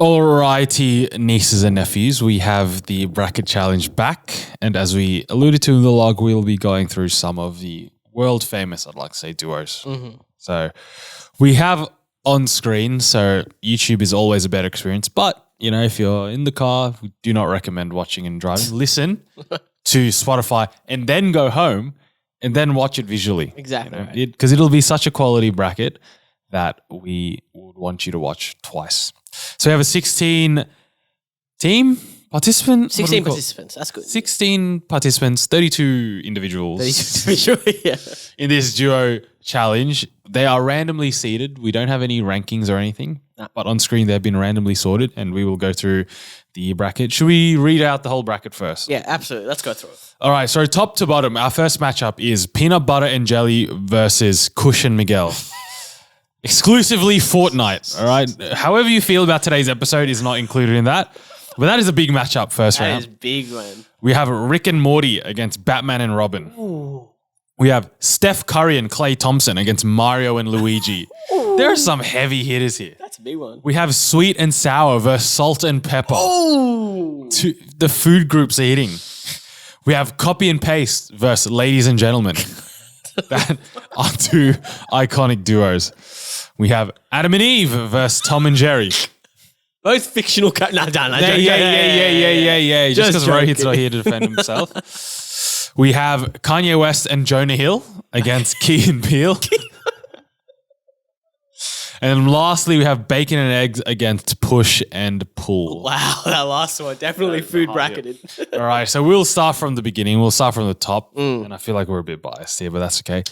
Alrighty, nieces and nephews, we have the bracket challenge back. And as we alluded to in the log, we'll be going through some of the world famous, I'd like to say, duos. Mm-hmm. So we have on screen, so YouTube is always a better experience. But, you know, if you're in the car, we do not recommend watching and driving. Listen to Spotify and then go home and then watch it visually. Exactly. Because it'll be such a quality bracket that we would want you to watch twice. So we have a 16 team participant. 16 participants. That's good. 16 participants, 32 individuals. Yeah. In this duo challenge. They are randomly seated. We don't have any rankings or anything, but on screen they've been randomly sorted, and we will go through the bracket. Should we read out the whole bracket first? Yeah, absolutely. Let's go through it. All right, so top to bottom, our first matchup is Peanut Butter and Jelly versus Kush and Miguel. Exclusively Fortnite, all right? However you feel about today's episode is not included in that, but that is a big matchup first round. That is big, man. We have Rick and Morty against Batman and Robin. Ooh. We have Steph Curry and Klay Thompson against Mario and Luigi. There are some heavy hitters here. That's a big one. We have Sweet and Sour versus Salt and Pepper. Oh! The food groups are hitting. We have Copy and Paste versus Ladies and Gentlemen. That are two iconic duos. We have Adam and Eve versus Tom and Jerry. Both fictional characters. Yeah. Just because Rohit's not here to defend himself. We have Kanye West and Jonah Hill against Key and Peele. And lastly, we have Bacon and Eggs against Push and Pull. Wow, that last one. Definitely food bracketed. All right, so we'll start from the beginning. We'll start from the top. And I feel like we're a bit biased here, but that's okay.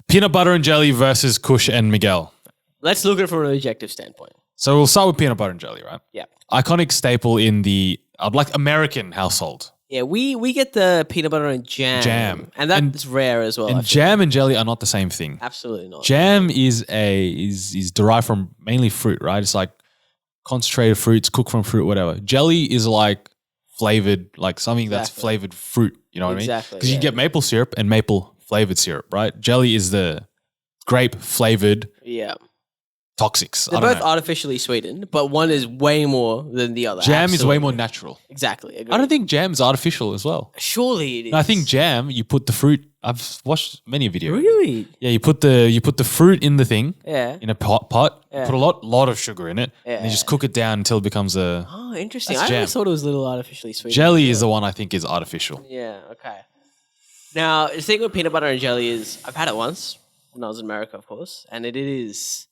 Peanut Butter and Jelly versus Kush and Miguel. Let's look at it from an objective standpoint. So we'll start with Peanut Butter and Jelly, right? Yeah. Iconic staple in the American household. Yeah, we get the peanut butter and jam. And that's rare as well. And jam and jelly are not the same thing. Absolutely not. Jam is derived from mainly fruit, right? It's like concentrated fruits, cooked from fruit, whatever. Jelly is like flavored, like something that's flavored fruit. You know what I mean? Exactly. Because you get maple syrup and maple flavored syrup, right? Jelly is the grape flavored toxics. They're both artificially sweetened, but one is way more than the other. Jam is way more natural. Exactly. Agreed. I don't think jam is artificial as well. Surely it is. No, I think jam, you put the fruit. I've watched many videos. Really? Yeah, you put the fruit in the thing. Yeah. In a pot. Yeah. Put a lot of sugar in it. Yeah. And you just cook it down until it becomes a. Oh, interesting. I always thought it was a little artificially sweetened. Jelly is the one I think is artificial. Yeah. Okay. Now the thing with peanut butter and jelly is I've had it once when I was in America, of course, and it is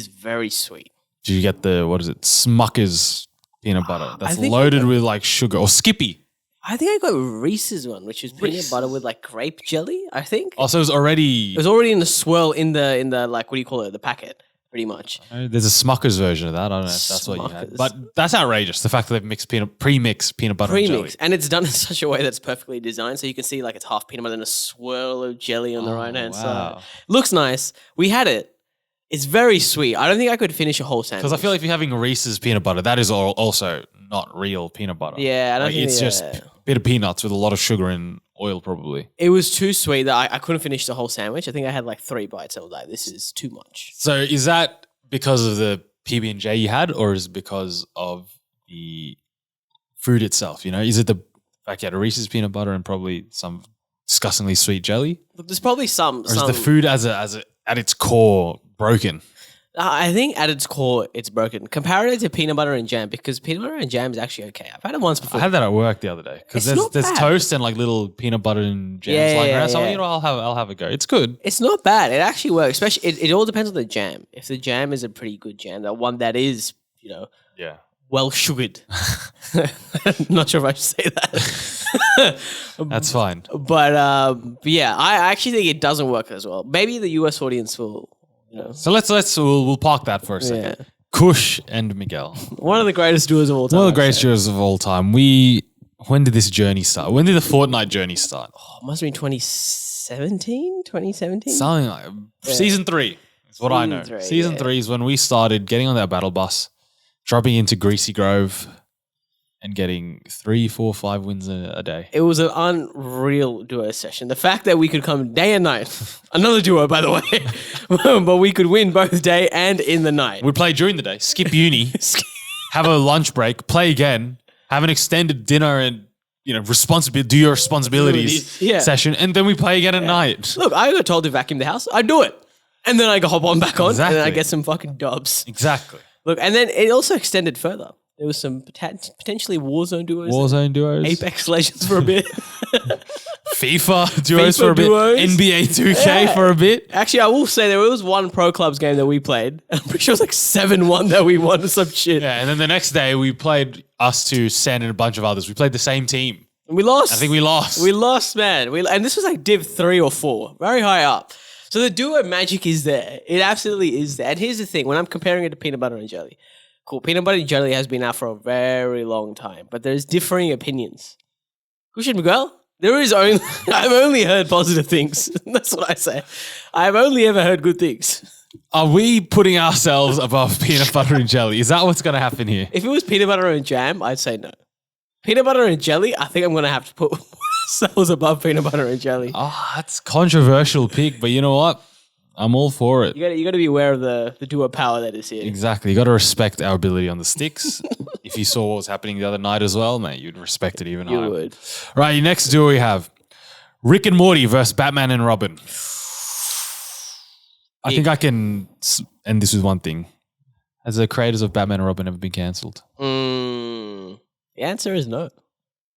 very sweet. Do you get the Smucker's peanut butter that's loaded with like sugar or Skippy? I think I got Reese's one, which is peanut butter with like grape jelly, I think. Oh, so it was already in the swirl in the like, what do you call it? The packet, pretty much. There's a Smucker's version of that. I don't know if that's what you had. But that's outrageous. The fact that they've pre-mixed peanut butter and jelly. And it's done in such a way that's perfectly designed. So you can see like it's half peanut butter and a swirl of jelly on the right hand side. Looks nice. We had it. It's very sweet. I don't think I could finish a whole sandwich. Because I feel like if you're having Reese's peanut butter, that is also not real peanut butter. Yeah, I don't think it's just a bit of peanuts with a lot of sugar and oil, probably. It was too sweet that I couldn't finish the whole sandwich. I think I had like 3 bites. I was like, this is too much. So is that because of the PB&J you had, or is it because of the food itself? You know, is it the fact you had a Reese's peanut butter and probably some disgustingly sweet jelly? Look, there's probably some. Or is the food at its core broken? I think at its core, it's broken. Compare it to peanut butter and jam, because peanut butter and jam is actually okay. I've had it once before. I had that at work the other day because there's toast and like little peanut butter and jams lying around. So you know, I'll have a go. It's good. It's not bad. It actually works. Especially, it all depends on the jam. If the jam is a pretty good jam, the one that is, well sugared. Not sure if I should say that. That's fine. But yeah, I actually think it doesn't work as well. Maybe the US audience will. So we'll park that for a second. Yeah. Kush and Miguel. One of the greatest duos of all time. One of the greatest duos of all time. When did this journey start? When did the Fortnite journey start? Oh, it must have been 2017? Something like Season 3 is what I know. Season 3 is when we started getting on that battle bus, dropping into Greasy Grove, and getting 3, 4, 5 wins a day. It was an unreal duo session. The fact that we could come day and night, another duo, by the way, but we could win both day and in the night. We'd play during the day, skip uni, have a lunch break, play again, have an extended dinner and, do your responsibilities session, and then we play again at night. Look, I got told to vacuum the house. I do it. And then I go hop on back on, and then I get some fucking dubs. Exactly. Look, and then it also extended further. There was some potentially Warzone duos. Apex Legends for a bit. FIFA duos for a bit. NBA 2K for a bit. Actually, I will say there was one Pro Clubs game that we played. I'm pretty sure it was like 7-1 that we won or some shit. Yeah, and then the next day we played us two, Sen, and a bunch of others. We played the same team. And we lost. I think we lost. We lost, man. And this was like Div 3 or 4. Very high up. So the duo magic is there. It absolutely is there. And here's the thing. When I'm comparing it to Peanut Butter and Jelly. Cool. Peanut Butter and Jelly has been out for a very long time. But there's differing opinions. Christian Miguel? I've only heard positive things. That's what I say. I've only ever heard good things. Are we putting ourselves above Peanut Butter and Jelly? Is that what's going to happen here? If it was Peanut Butter and Jam, I'd say no. Peanut Butter and Jelly, I think I'm going to have to put ourselves above Peanut Butter and Jelly. That's controversial pick, but you know what? I'm all for it. You got to be aware of the duo power that is here. Exactly. You got to respect our ability on the sticks. If you saw what was happening the other night as well, mate, you'd respect it even higher. You would. Right, your next duo we have Rick and Morty versus Batman and Robin. I think I can end this with one thing. Has the creators of Batman and Robin ever been cancelled? The answer is no.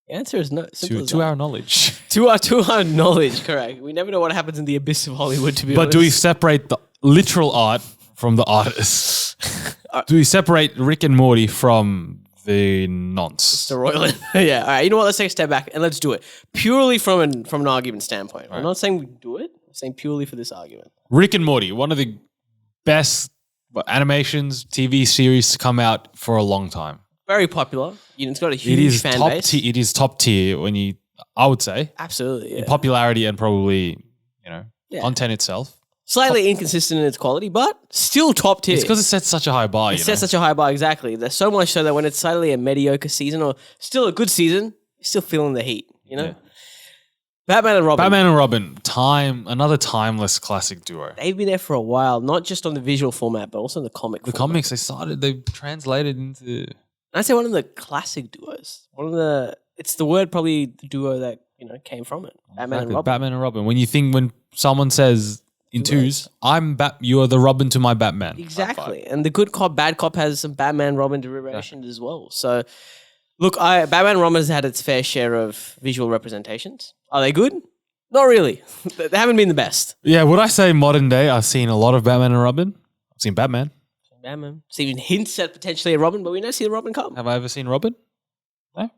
The answer is no. To our knowledge. To our knowledge, correct. We never know what happens in the abyss of Hollywood, to be honest. But do we separate the literal art from the artists? Do we separate Rick and Morty from the nonce? The royal. Yeah. All right. You know what? Let's take a step back and let's do it purely from an argument standpoint. Right. I'm not saying we do it. I'm saying purely for this argument. Rick and Morty, one of the best animations, TV series to come out for a long time. Very popular. It's got a huge fan base. It is top tier I would say. Absolutely. Yeah. In popularity and probably, content itself. Slightly inconsistent in its quality, but still top tier. It's because it sets such a high bar. It sets such a high bar, exactly. There's so much so that when it's slightly a mediocre season or still a good season, you're still feeling the heat, Yeah. Batman and Robin. Another timeless classic duo. They've been there for a while, not just on the visual format, but also in the comic format. Comics, they translated into... I'd say one of the classic duos. It's the word probably the duo that, came from it. Batman and Robin. Batman and Robin. When someone says in twos, you are the Robin to my Batman. Exactly. And the good cop, bad cop has some Batman Robin derivations as well. So, look, Batman and Robin has had its fair share of visual representations. Are they good? Not really. They haven't been the best. Yeah, would I say modern day I've seen a lot of Batman and Robin? I've seen Batman. Seen hints at potentially a Robin, but we never see the Robin come. Have I ever seen Robin? No.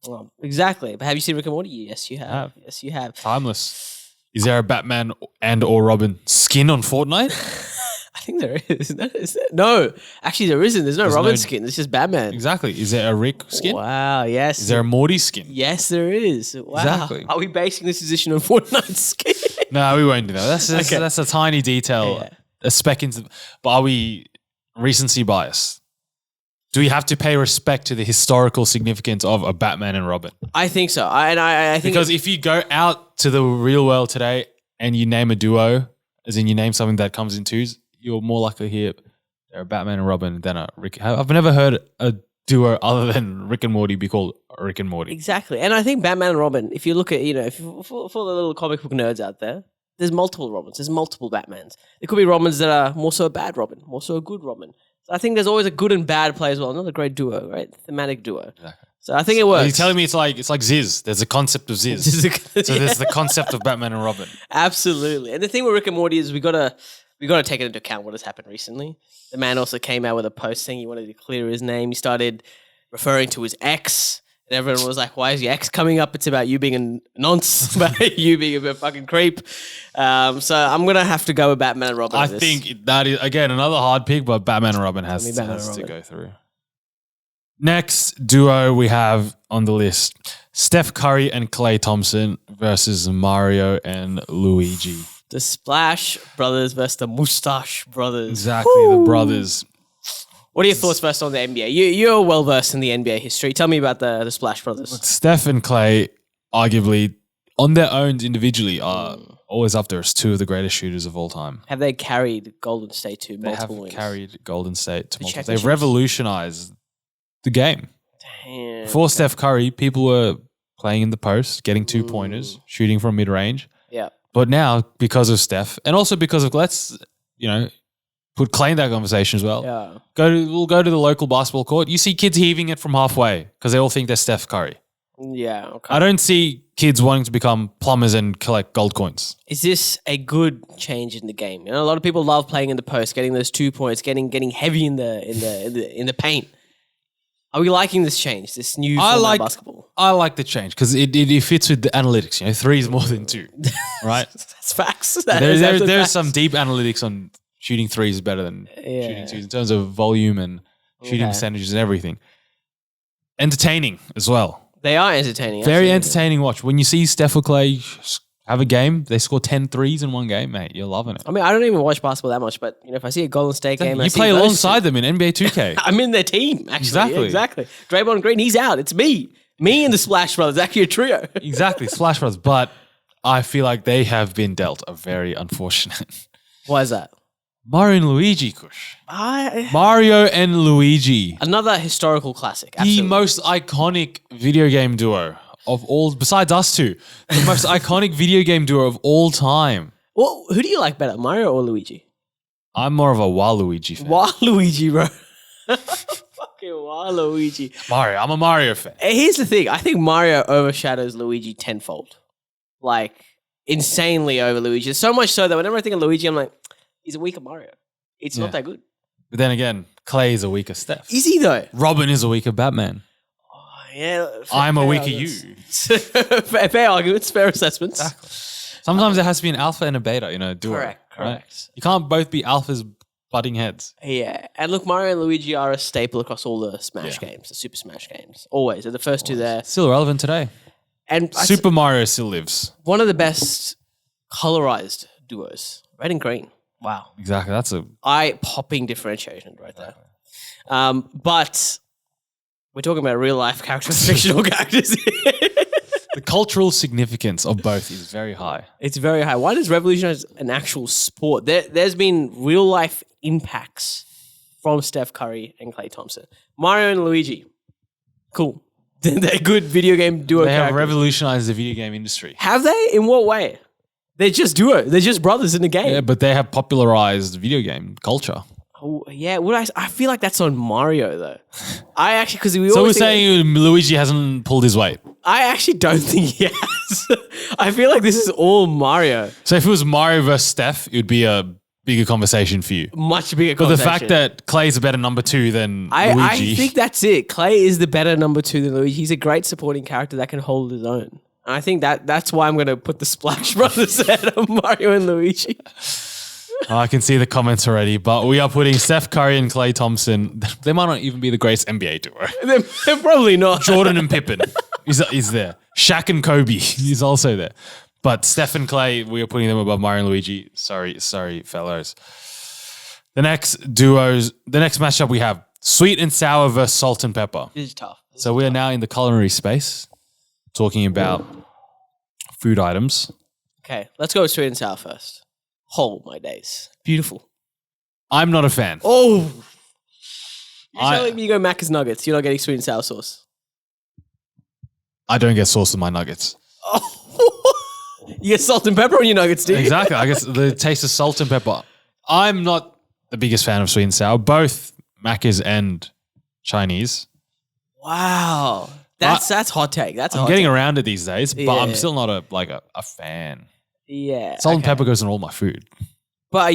Well, exactly. But have you seen Rick and Morty? Yes, you have. Yes, you have. Timeless. Is there a Batman and or Robin skin on Fortnite? I think there is. No, actually there isn't. There's no Robin skin. It's just Batman. Exactly. Is there a Rick skin? Wow, yes. Is there a Morty skin? Yes, there is. Wow. Exactly. Are we basing this decision on Fortnite skin? No, we won't do that. That's a tiny detail. A speck into... But are we... recency bias? Do we have to pay respect to the historical significance of a Batman and Robin? I think so. I think because if you go out to the real world today and you name a duo, as in you name something that comes in twos, you're more likely to hear they're a Batman and Robin than a Rick. I've never heard a duo other than Rick and Morty be called Rick and Morty. Exactly. And I think Batman and Robin, if you look at, for the little comic book nerds out there, there's multiple Robins. There's multiple Batmans. There could be Robins that are more so a bad Robin, more so a good Robin. So I think there's always a good and bad play as well. Another great duo, right? Thematic duo. Exactly. So I think it works. Are you telling me it's like Ziz? There's a concept of Ziz. So there's the concept of Batman and Robin. Absolutely. And the thing with Rick and Morty is we gotta take it into account what has happened recently. The man also came out with a post saying he wanted to clear his name. He started referring to his ex. And everyone was like, why is your ex coming up? It's about you being a nonce, about you being a fucking creep. So I'm going to have to go with Batman and Robin. I think that is, again, another hard pick, but Batman and Robin has to go through. Next duo we have on the list, Steph Curry and Klay Thompson versus Mario and Luigi. The Splash Brothers versus the Mustache Brothers. Exactly, the brothers. What are your thoughts first on the NBA? You're well versed in the NBA history. Tell me about the Splash Brothers. Look, Steph and Klay, arguably on their own individually, are always up there as two of the greatest shooters of all time. Have they carried Golden State to multiple wins? They have carried Golden State to multiple. They've revolutionized the game. Damn. Before Steph Curry, people were playing in the post, getting 2-pointers, shooting from mid-range. Yeah. But now, because of Steph, and also because of, let's, put Clay in that conversation as well. Yeah. We'll go to the local basketball court. You see kids heaving it from halfway because they all think they're Steph Curry. Yeah. Okay. I don't see kids wanting to become plumbers and collect gold coins. Is this a good change in the game? A lot of people love playing in the post, getting those 2 points, getting heavy in the paint. Are we liking this change? This new format of basketball? I like the change because it fits with the analytics. 3 is more than 2, right? That's facts. There's some deep analytics on shooting 3s is better than shooting 2s in terms of volume and shooting percentages and everything. Entertaining as well. They are entertaining. Very entertaining watch. When you see Steph or Clay have a game, they score 10 threes in one game, mate. You're loving it. I mean, I don't even watch basketball that much, but if I see a Golden State game, you play alongside them in NBA 2K. I'm in their team, actually. Exactly. Draymond Green, he's out. It's me. Me and the Splash Brothers, actually a trio. Exactly, Splash Brothers. But I feel like they have been dealt a very unfortunate. Why is that? Mario and Luigi, Kush. Mario and Luigi. Another historical classic. Absolutely. The most iconic video game duo of all, besides us two, the most iconic video game duo of all time. Well, who do you like better, Mario or Luigi? I'm more of a Waluigi fan. Waluigi, bro. Fucking Waluigi. Mario. I'm a Mario fan. Here's the thing. I think Mario overshadows Luigi tenfold. Like, insanely over Luigi. So much so that whenever I think of Luigi, I'm like, he's a weaker Mario. It's not that good. But then again, Clay is a weaker Steph. Is he though? Robin is a weaker Batman. Oh, yeah. I'm a weaker you. Fair arguments, fair assessments. Exactly. Sometimes there has to be an alpha and a beta, duo. Correct. Right? You can't both be alphas butting heads. Yeah. And look, Mario and Luigi are a staple across all the Smash games, the Super Smash games. Always. They're the first two there. Still relevant today. And Super Mario still lives. One of the best colorized duos. Red and green. Wow. Exactly. That's a eye-popping differentiation right there. But we're talking about real life characters, fictional characters. The cultural significance of both is very high. It's very high. Why does revolutionize an actual sport? There's been real life impacts from Steph Curry and Klay Thompson. Mario and Luigi. Cool. They're good video game duo They have characters. revolutionized the video game industry. Have they? In what way? They're just duo. They're just brothers in the game. Yeah, but they have popularized video game culture. Oh, yeah. I feel like that's on Mario though. I actually, because So we're saying Luigi hasn't pulled his weight. I actually don't think he has. I feel like this is all Mario. So if it was Mario versus Steph, it would be a bigger conversation for you. Much bigger But conversation. the fact that Clay's a better number 2 than Luigi. I think that's it. Clay is the better number 2 than Luigi. He's a great supporting character that can hold his own. And I think that's why I'm going to put the Splash Brothers ahead of Mario and Luigi. I can see the comments already, but we are putting Steph Curry and Klay Thompson. They might not even be the greatest NBA duo. They're probably not. Jordan and Pippen is there. Shaq and Kobe is also there. But Steph and Clay, we are putting them above Mario and Luigi. Sorry, fellows. The next matchup we have sweet and sour versus salt and pepper. This is tough. So we are now in the culinary space talking about food items. Okay, let's go with sweet and sour first. Oh, my days. Beautiful. I'm not a fan. Oh. You're telling me you go Macca's Nuggets. You're not getting sweet and sour sauce. I don't get sauce in my nuggets. Oh. You get salt and pepper on your nuggets, do you? Exactly. I guess the taste of salt and pepper. I'm not the biggest fan of sweet and sour, both Macca's and Chinese. Wow. That's hot take. I'm getting around it these days, but I'm still not a fan. Yeah. Salt and pepper goes in all my food. But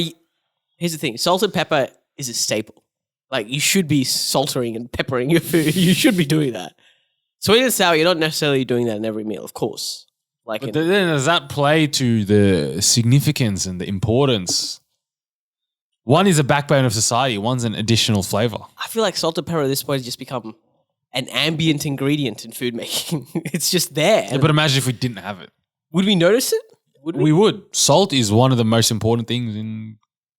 here's the thing. Salt and pepper is a staple. Like, you should be saltering and peppering your food. You should be doing that. Sweet and sour, you're not necessarily doing that in every meal, of course. But then does that play to the significance and the importance? One is a backbone of society. One's an additional flavor. I feel like salt and pepper at this point has just become an ambient ingredient in food making. It's just there. Yeah, but imagine if we didn't have it. Would we notice it? We would. Salt is one of the most important things in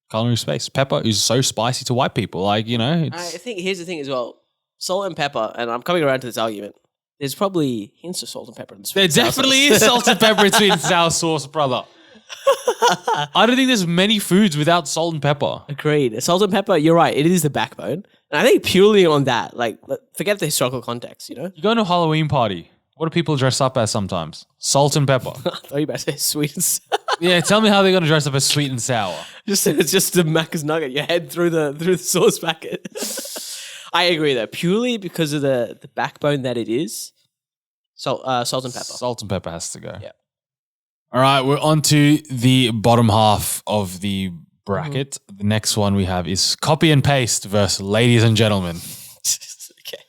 culinary space. Pepper is so spicy to white people. I think here's the thing as well. Salt and pepper, and I'm coming around to this argument. There's probably hints of salt and pepper in the sweet There and sour definitely sauce. is salt and pepper in sweet and sour sauce, brother. I don't think there's many foods without salt and pepper. Agreed. Salt and pepper, you're right. It is the backbone. And I think purely on that, like, forget the historical context, you know? You go to a Halloween party. What do people dress up as sometimes? Salt and pepper. I thought you were about to say sweet and sour. Yeah, tell me how they're going to dress up as sweet and sour. It's just the Macca's nugget. Your head through the sauce packet. I agree though. Purely because of the backbone that it is. Salt and pepper. Salt and pepper has to go. Yeah. All right, we're on to the bottom half of the bracket. The next one we have is copy and paste versus ladies and gentlemen. Okay.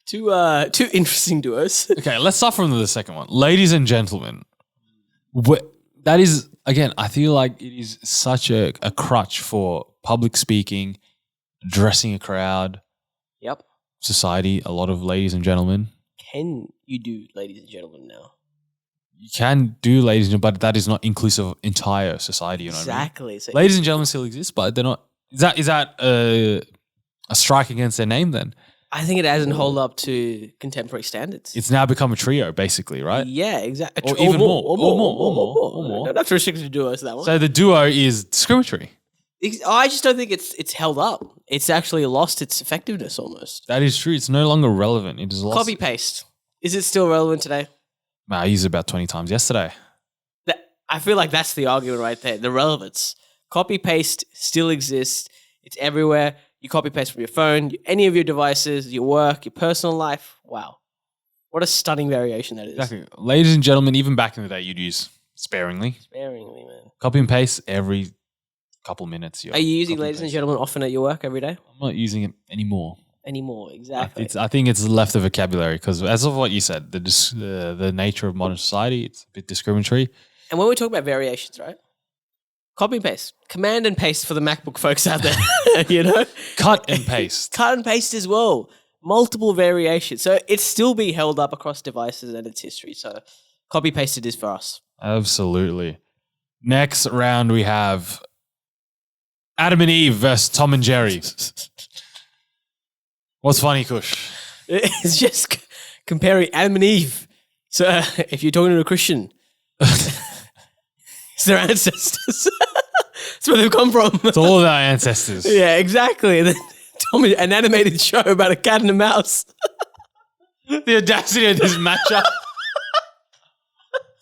Two interesting duos. Okay, let's start from the second one. Ladies and gentlemen. That is, again, I feel like it is such a crutch for public speaking, addressing a crowd, Yep. society, a lot of ladies and gentlemen. Can you do ladies and gentlemen now? You can do ladies and gentlemen, but that is not inclusive of entire society. You know Exactly. what I mean? So Ladies and gentlemen still exist, but they're not. Is that a strike against their name then? I think it doesn't hold up to contemporary standards. It's now become a trio, basically, right? Yeah, exactly. Or even more. Or more. Not to restrict to duos that one. So the duo is discriminatory. I just don't think it's held up. It's actually lost its effectiveness almost. That is true. It's no longer relevant. It is lost. Copy paste. Is it still relevant today? I used it about 20 times yesterday. I feel like that's the argument right there. The relevance. Copy paste still exists. It's everywhere. You copy paste from your phone, any of your devices, your work, your personal life. Wow. What a stunning variation that is. Exactly. Ladies and gentlemen, even back in the day, you'd use sparingly. Sparingly, man. Copy and paste every couple minutes. Are you using ladies and gentlemen often at your work every day? I'm not using it anymore. Exactly. I think it's left the vocabulary because, as of what you said, the nature of modern society, it's a bit discriminatory. And when we talk about variations, right? Copy and paste. Command and paste for the MacBook folks out there, you know? Cut and paste. Cut and paste as well. Multiple variations. So it's still being held up across devices and its history. So copy paste it is for us. Absolutely. Next round we have Adam and Eve versus Tom and Jerry. What's funny, Kush? It's just comparing Adam and Eve. So if you're talking to a Christian, it's their ancestors. That's where they've come from. It's all of our ancestors. Yeah, exactly. And then an animated show about a cat and a mouse. The audacity of this matchup.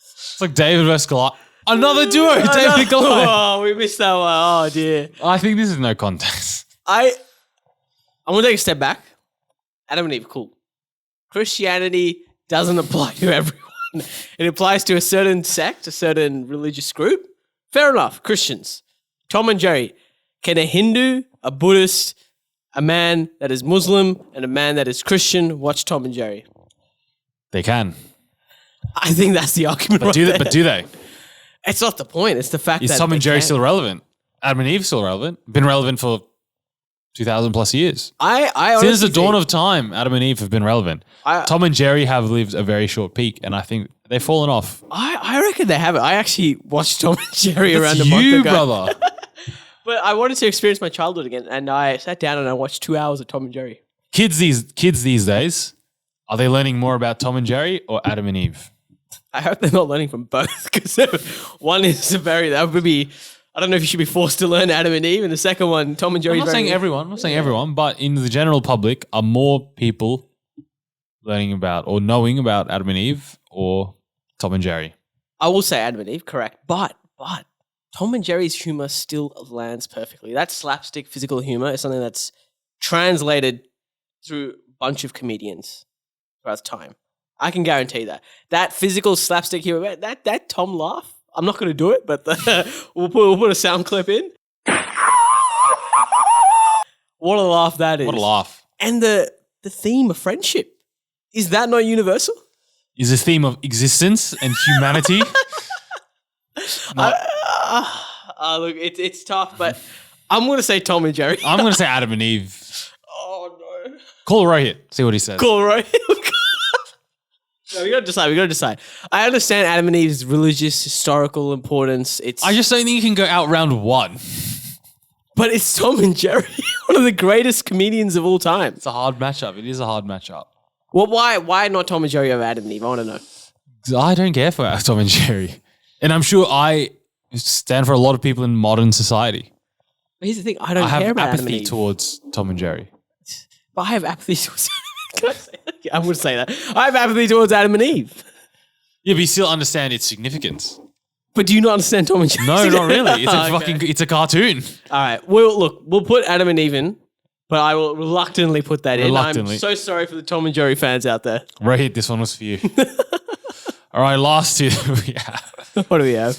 It's like David versus Goliath. Another duo, David and Goliath. Oh, we missed that one. Oh, dear. I think this is no contest. I'm going to take a step back. Adam and Eve, cool. Christianity doesn't apply to everyone. It applies to a certain sect, a certain religious group. Fair enough, Christians. Tom and Jerry. Can a Hindu, a Buddhist, a man that is Muslim, and a man that is Christian watch Tom and Jerry? They can. I think that's the argument But do they? It's not the point. It's the fact that Is Tom and Jerry can. still relevant? Adam and Eve still relevant? Been relevant for 2,000 plus years. I Since the dawn of time, Adam and Eve have been relevant. Tom and Jerry have lived a very short peak, and I think they've fallen off. I reckon they haven't. I actually watched Tom and Jerry around a That's month you, ago. brother. But I wanted to experience my childhood again, and I sat down and I watched 2 hours of Tom and Jerry. Kids these days, are they learning more about Tom and Jerry or Adam and Eve? I hope they're not learning from both, because one is that would be. I don't know if you should be forced to learn Adam and Eve, and the second one, Tom and Jerry. I'm not saying everyone, but in the general public, are more people learning about or knowing about Adam and Eve or Tom and Jerry? I will say Adam and Eve, correct. But Tom and Jerry's humor still lands perfectly. That slapstick physical humor is something that's translated through a bunch of comedians throughout time. I can guarantee that. That physical slapstick humor, that Tom laugh, I'm not going to do it, but we'll put a sound clip in. What a laugh that is. What a laugh. And the theme of friendship, is that not universal? Is the theme of existence and humanity? Look, it's tough, but I'm going to say Tom and Jerry. I'm going to say Adam and Eve. Oh, no. Call Rohit. See what he says. Cool, right? No, we got to decide. I understand Adam and Eve's religious, historical importance. I just don't think you can go out round one. But it's Tom and Jerry, one of the greatest comedians of all time. It's a hard matchup. It is a hard matchup. Well, why not Tom and Jerry over Adam and Eve? I want to know. I don't care for Tom and Jerry. And I'm sure I stand for a lot of people in modern society. But here's the thing. I don't have care about Adam and apathy Eve. towards Tom and Jerry. But I have apathy towards... Can I say that? I would say that. I have apathy towards Adam and Eve. Yeah, but you still understand its significance. But do you not understand Tom and Jerry? No, not really. It's it's a cartoon. All right. We'll put Adam and Eve in, but I will reluctantly put that in. I'm so sorry for the Tom and Jerry fans out there. Rohit, this one was for you. All right, last two we have. What do we have?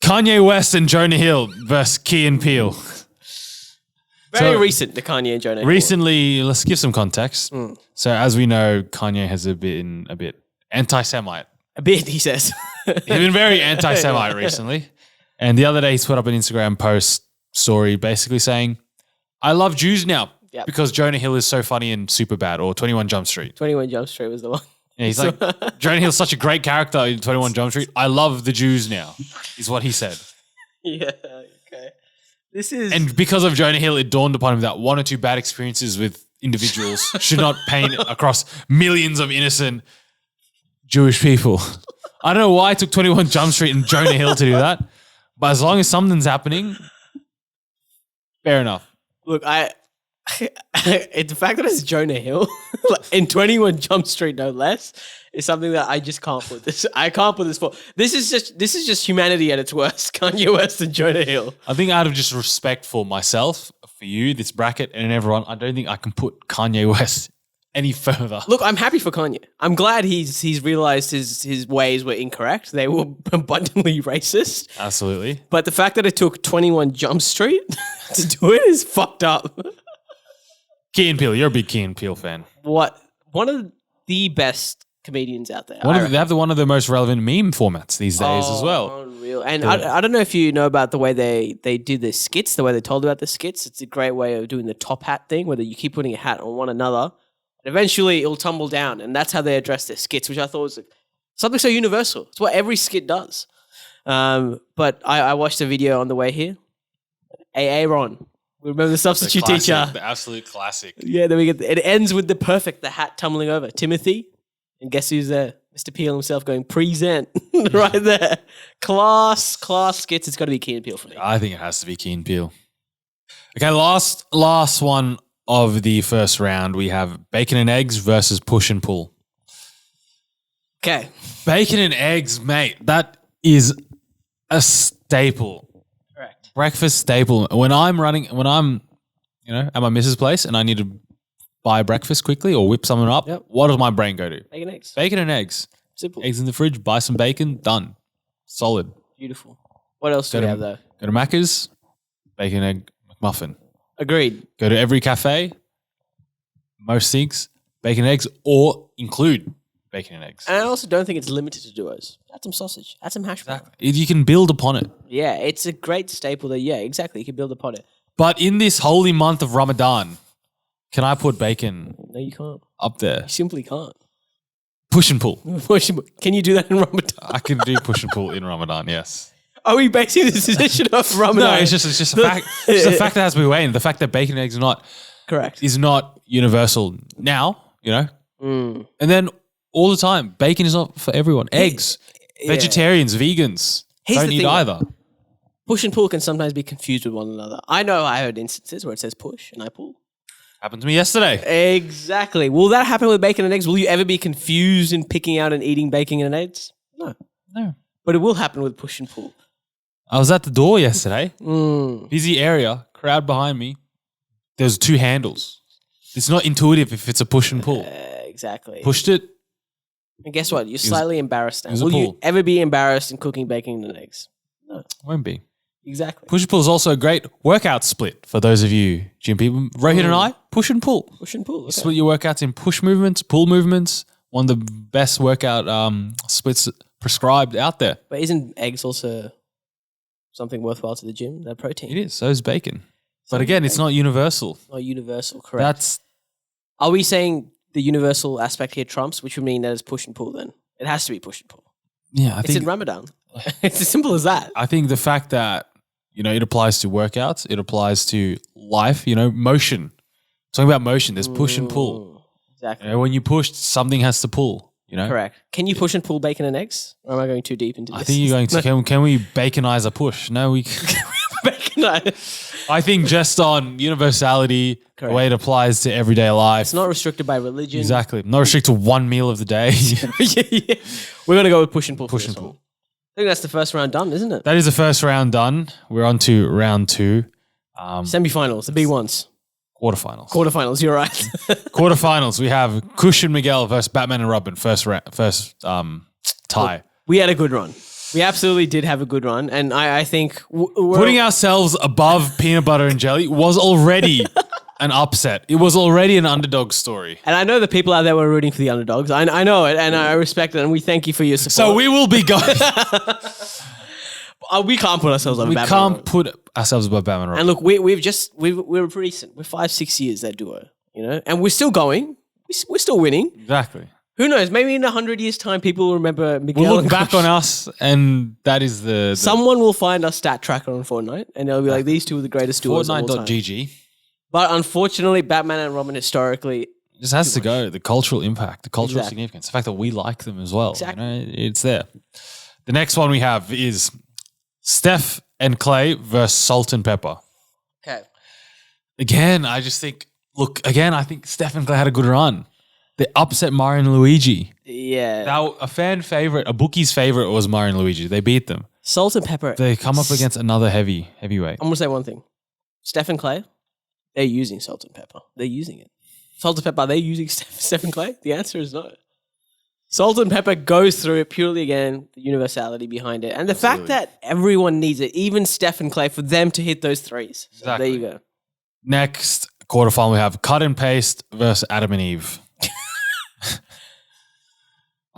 Kanye West and Jonah Hill versus Key and Peele. Very recent, the Kanye and Jonah Hill. Recently, let's give some context. So as we know, Kanye has been a bit anti-Semite. A bit, he says. He's been very anti-Semite recently. And the other day, he's put up an Instagram post story basically saying, I love Jews now because Jonah Hill is so funny and Superbad or 21 Jump Street. 21 Jump Street was the one. Yeah, he's like, Jonah Hill's such a great character in 21 Jump Street. I love the Jews now, is what he said. Yeah, okay. And because of Jonah Hill, it dawned upon him that one or two bad experiences with individuals should not paint across millions of innocent Jewish people. I don't know why it took 21 Jump Street and Jonah Hill to do that, but as long as something's happening, fair enough. Look, the fact that it's Jonah Hill in 21 Jump Street, no less, is something that I just can't put this. I can't put this for. This is just humanity at its worst. Kanye West and Jonah Hill. I think out of just respect for myself, for you, this bracket, and everyone, I don't think I can put Kanye West any further. Look, I'm happy for Kanye. I'm glad he's realized his ways were incorrect. They were abundantly racist. Absolutely. But the fact that it took 21 Jump Street to do it is fucked up. Key and Peele, you're a big Key and Peele fan. What? One of the best comedians out there. They have one of the most relevant meme formats these days as well. Unreal. And I don't know if you know about the way they do the skits, the way they told about the skits. It's a great way of doing the top hat thing, where you keep putting a hat on one another. And eventually it'll tumble down. And that's how they address their skits, which I thought was something so universal. It's what every skit does. But I watched a video on the way here. Ron. Remember the substitute teacher? The absolute classic. Yeah, then it ends with the hat tumbling over. Timothy, and guess who's there? Mr. Peele himself going, present, right there. Class skits. It's got to be Key and Peele for me. I think it has to be Key and Peele. Okay, last one of the first round, we have Bacon and Eggs versus Push and Pull. Okay. Bacon and Eggs, mate, that is a staple. Breakfast staple. When I'm at my missus' place and I need to buy breakfast quickly or whip something up, what does my brain go to? Bacon and eggs. Bacon and eggs. Simple. Eggs in the fridge, buy some bacon, done. Solid. Beautiful. What else do we have though? Go to Macca's, bacon egg McMuffin. Agreed. Go to every cafe, most things, bacon and eggs, or include bacon and eggs. And I also don't think it's limited to duos. Add some sausage. Add some hash brown. Exactly. You can build upon it. Yeah, it's a great staple that, exactly. You can build upon it. But in this holy month of Ramadan, can I put bacon No, you can't. up there? You simply can't. Push and pull. Can you do that in Ramadan? I can do push and pull in Ramadan, yes. Are we basing this decision off Ramadan? No, it's just a fact. It's a fact that has to be weighed. The fact that bacon and eggs is not universal now, And then all the time, bacon is not for everyone. Eggs, vegetarians, vegans don't need either. Push and pull can sometimes be confused with one another. I know I heard instances where it says push and I pull. Happened to me yesterday. Exactly. Will that happen with bacon and eggs? Will you ever be confused in picking out and eating bacon and eggs? No. But it will happen with push and pull. I was at the door yesterday. Busy area, crowd behind me. There's two handles. It's not intuitive if it's a push and pull. Exactly. Pushed it. And guess what? You're slightly embarrassed now. Will you ever be embarrassed in cooking bacon and eggs? No. Won't be. Exactly. Push and pull is also a great workout split for those of you gym people. Rohit and I, push and pull. Push and pull. Okay. Split your workouts in push movements, pull movements. One of the best workout splits prescribed out there. But isn't eggs also something worthwhile to the gym? That protein. It is. So is bacon. But again, it's not universal. Not universal, correct. Are we saying the universal aspect here trumps, which would mean that it's push and pull then? It has to be push and pull. Yeah, it's in Ramadan. It's as simple as that. I think the fact that, it applies to workouts, it applies to life, motion. Talking about motion, there's push and pull. Exactly. When you push, something has to pull. You know? Correct. Can you push and pull bacon and eggs? Or am I going too deep into this? I think you're going to. Can we baconize a push? No, we. Baconize. I think just on universality, Correct. the way it applies to everyday life. It's not restricted by religion. Exactly. Not restricted to one meal of the day. yeah. We're going to go with push and pull. Push and pull. I think that's the first round done, isn't it? That is the first round done. We're on to round 2. Semi-finals, the big ones. Quarterfinals. You're right. Quarterfinals. We have Kush and Miguel versus Batman and Robin. First tie. We had a good run. We absolutely did have a good run. And I think... Putting ourselves above peanut butter and jelly was already an upset. It was already an underdog story. And I know the people out there were rooting for the underdogs. I know it, and I respect it, and we thank you for your support. So we will be going... we can't put ourselves on We Batman can't Robin. put ourselves above Batman and Robin. And look, we're pretty recent. We're 5-6 years that duo, you know, and we're still going. We're still winning. Exactly. Who knows? Maybe in 100 years' time, people will remember Miguel. We'll look and back Kush. on us, and that is the Someone will find our stat tracker on Fortnite, and they'll be like, "These two are the greatest duos of all time." Fortnite.gg. But unfortunately, Batman and Robin historically, Just has to go. The cultural impact, the cultural Exactly. significance, the fact that we like them as well. Exactly. You know, it's there. The next one we have is Steph and Clay versus Salt and Pepper. okay, Again, I just think, I think Steph and Clay had a good run. They upset Mario and Luigi. yeah, Now, a fan favorite, a bookie's favorite was Mario and Luigi. They beat them. Salt and Pepper. They come up against another heavyweight. I'm gonna say one thing: Steph and Clay, they're using Salt and Pepper. They're using it. Salt and Pepper. Are they using Steph and Clay? The answer is no. Salt and Pepper goes through it purely again, the universality behind it, and the fact that everyone needs it, even Steph and Clay, for them to hit those threes. So Exactly. there you go. Next quarterfinal, we have Cut and Paste versus Adam and Eve.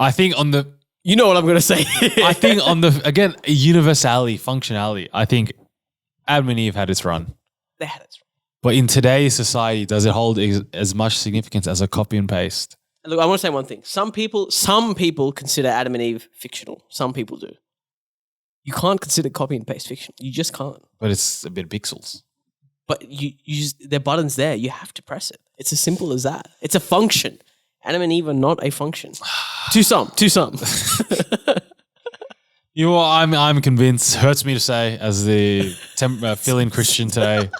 I think on the You know what I'm gonna say. again, universality, functionality, I think Adam and Eve had its run. They had it. But in today's society, does it hold as much significance as a copy and paste? Look, I want to say one thing. Some people consider Adam and Eve fictional. Some people do. You can't consider copy and paste fictional. You just can't. But it's a bit of pixels. But you just, their button's there. You have to press it. It's as simple as that. It's a function. Adam and Eve are not a function. To some. You know what, I'm convinced, hurts me to say, as the fill-in Christian today,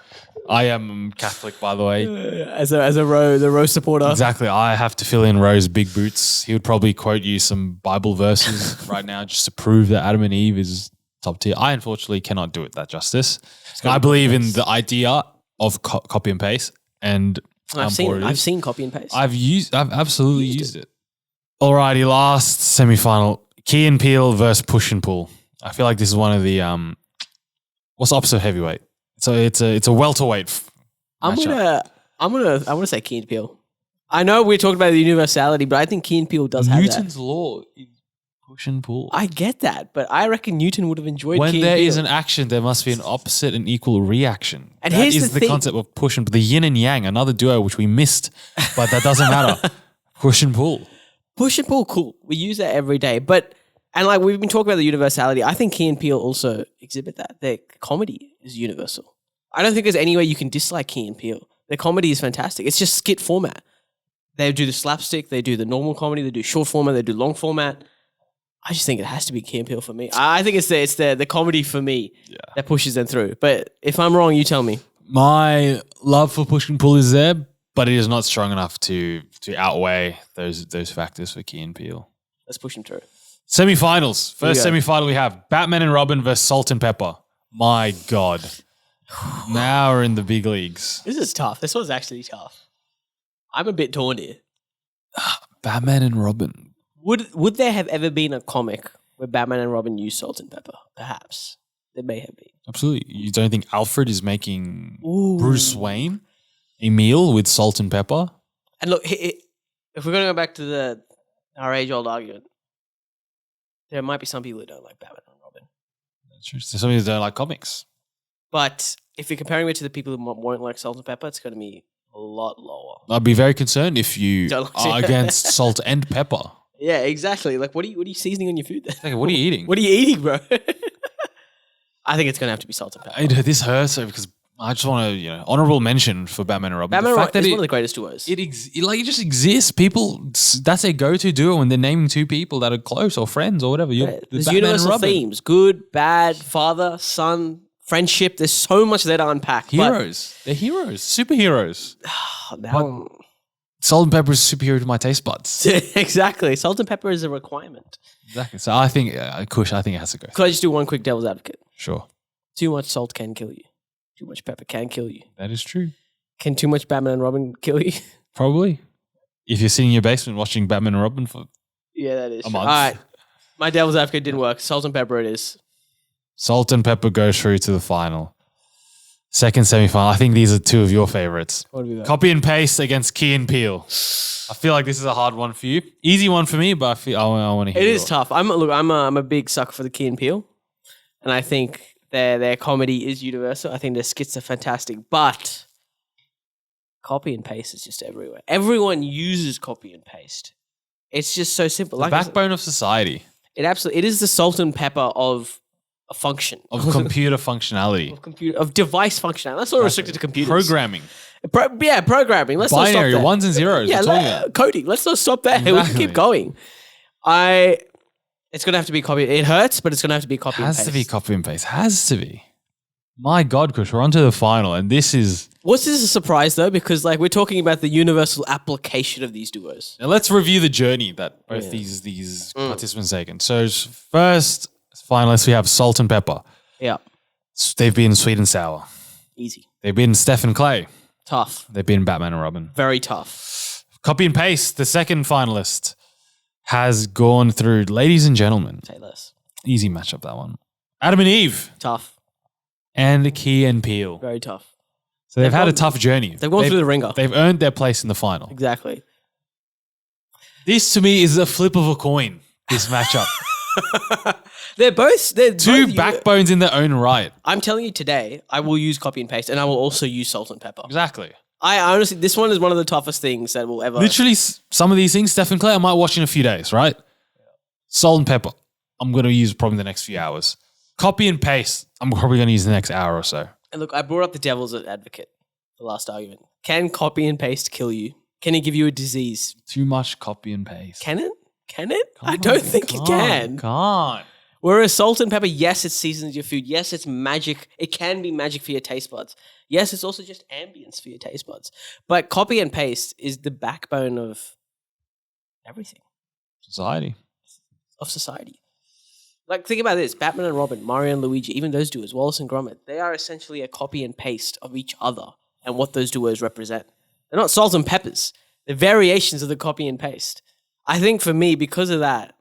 I am Catholic, by the way. As the Rose supporter. Exactly. I have to fill in Ro's big boots. He would probably quote you some Bible verses right now just to prove that Adam and Eve is top tier. I unfortunately cannot do it that justice. I believe in the idea of copy and paste, and I've seen copy and paste. I've absolutely used it. Alrighty, last semi-final. Key and Peele versus Push and Pull. I feel like this is one of the what's the opposite of heavyweight? So it's a welterweight. I'm gonna say Key and Peele. I know we're talking about the universality, but I think Key and Peele does have Newton's that. law is push and pull. I get that, but I reckon Newton would have enjoyed When Key there and Peele. is an action, there must be an opposite and equal reaction. And that here's is the the thing. concept of push and the yin and yang, another duo which we missed, but that doesn't matter. Push and pull. Push and pull, cool. We use that every day. And like we've been talking about the universality, I think Key and Peele also exhibit that. Their comedy is universal. I don't think there's any way you can dislike Key and Peele. Their comedy is fantastic. It's just skit format. They do the slapstick, they do the normal comedy, they do short format, they do long format. I just think it has to be Key and Peele for me. I think it's the comedy for me that pushes them through. But if I'm wrong, you tell me. My love for push and pull is there, but it is not strong enough to outweigh those factors for Key and Peele. Let's push them through. Semi-finals. First go. semi-final we have Batman and Robin versus Salt and Pepper. My God. Now we're in the big leagues. This is tough. This one's actually tough. I'm a bit torn here. Batman and Robin. Would there have ever been a comic where Batman and Robin use salt and pepper? Perhaps. There may have been. Absolutely. You don't think Alfred is making Ooh. Bruce Wayne a meal with salt and pepper? And look, if we're going to go back to our age-old argument, there might be some people who don't like Batman and Robin. That's true. So some people don't like comics. But if you're comparing it to the people who won't like salt and pepper, it's going to be a lot lower. I'd be very concerned if you Don't like are it. against salt and pepper. Yeah, exactly. Like, what are you seasoning on your food then? Like, what are you eating? What are you eating, bro? I think it's going to have to be salt and pepper. This hurts because I just want to, honorable mention for Batman and Robin. Batman the and fact Robin that is one of the greatest duos. it just exists. People, that's their go-to duo when they're naming two people that are close or friends or whatever. There's Batman universal and Robin. themes: good, bad, father, son, friendship. There's so much there to unpack. Heroes. They're heroes. Superheroes. Now, Salt and pepper is superior to my taste buds. exactly. Salt and pepper is a requirement. Exactly. So I think, Kush, I think it has to go. Could I just do one quick devil's advocate? Sure. Too much salt can kill you. Too much pepper can kill you. That is true. Can too much Batman and Robin kill you? Probably. If you're sitting in your basement watching Batman and Robin for Yeah, that is a true. month. All right. My devil's advocate didn't work. Salt and pepper it is. Salt and pepper go through to the final. Second semi-final. I think these are two of your favorites. What have we got? Copy and paste against Key and Peele. I feel like this is a hard one for you. Easy one for me, but I want to hear It is tough. I'm a big sucker for the Key and Peele, and I think their comedy is universal. I think their skits are fantastic, but copy and paste is just everywhere. Everyone uses copy and paste. It's just so simple. The backbone of society. It is the salt and pepper of a function Of computer functionality. of device functionality. That's not restricted to computers. Programming. Programming. Let's not stop Binary, there. ones and zeros. Yeah, We're talking about. coding. Let's not stop there. We Exactly. can keep going. It's gonna have to be copy. It hurts, but it's gonna have to be copy and Has paste. to be copy and paste. Has to be. My God, Kush, we're on to the final, and this is... What's this a surprise though? Because we're talking about the universal application of these duos. Now let's review the journey that both these participants taken. So first finalists, we have Salt and Pepper. Yeah, They've been Sweet and Sour. easy, They've been Steph and Clay. tough, They've been Batman and Robin. very tough. Copy and Paste, the second finalist, has gone through Ladies and Gentlemen. Say less. Easy matchup, that one. Adam and Eve Tough, and Key and Peele. very tough. So they've had a tough journey. They've gone through the ringer. They've earned their place in the final. Exactly. This to me is a flip of a coin, this matchup. They're Two both backbones in their own right. I'm telling you today, I will use copy and paste, and I will also use salt and pepper. Exactly. I honestly, this one is one of the toughest things that will ever. Literally, some of these things, Steph and Clay, I might watch in a few days, right? Salt and pepper, I'm going to use probably in the next few hours. Copy and paste, I'm probably going to use the next hour or so. And look, I brought up the devil's advocate, the last argument. Can copy and paste kill you? Can it give you a disease? Too much copy and paste. Can it? Can it? I don't think it can. Can't. Whereas salt and pepper, yes, it seasons your food. Yes, it's magic. It can be magic for your taste buds. Yes, it's also just ambience for your taste buds. But copy and paste is the backbone of everything, Society. of society. Think about this. Batman and Robin, Mario and Luigi, even those duos, Wallace and Gromit, they are essentially a copy and paste of each other and what those duos represent. They're not salt and peppers. They're variations of the copy and paste. I think for me, because of that,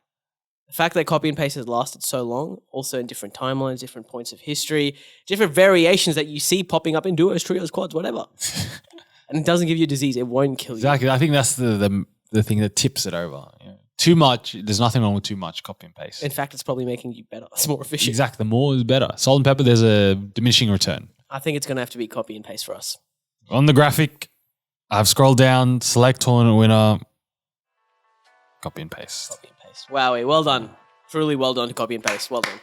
the fact that copy and paste has lasted so long, also in different timelines, different points of history, different variations that you see popping up in duos, trios, quads, whatever. And it doesn't give you a disease. It won't kill you. Exactly. I think that's the thing that tips it over. You know, too much, there's nothing wrong with too much copy and paste. In fact, it's probably making you better. It's more efficient. Exactly. The more is better. Salt and pepper, there's a diminishing return. I think it's going to have to be copy and paste for us. On the graphic, I've scrolled down, select tournament winner, copy and paste. Copy and paste. Wowie, well done. Truly well done to copy and paste. Well done.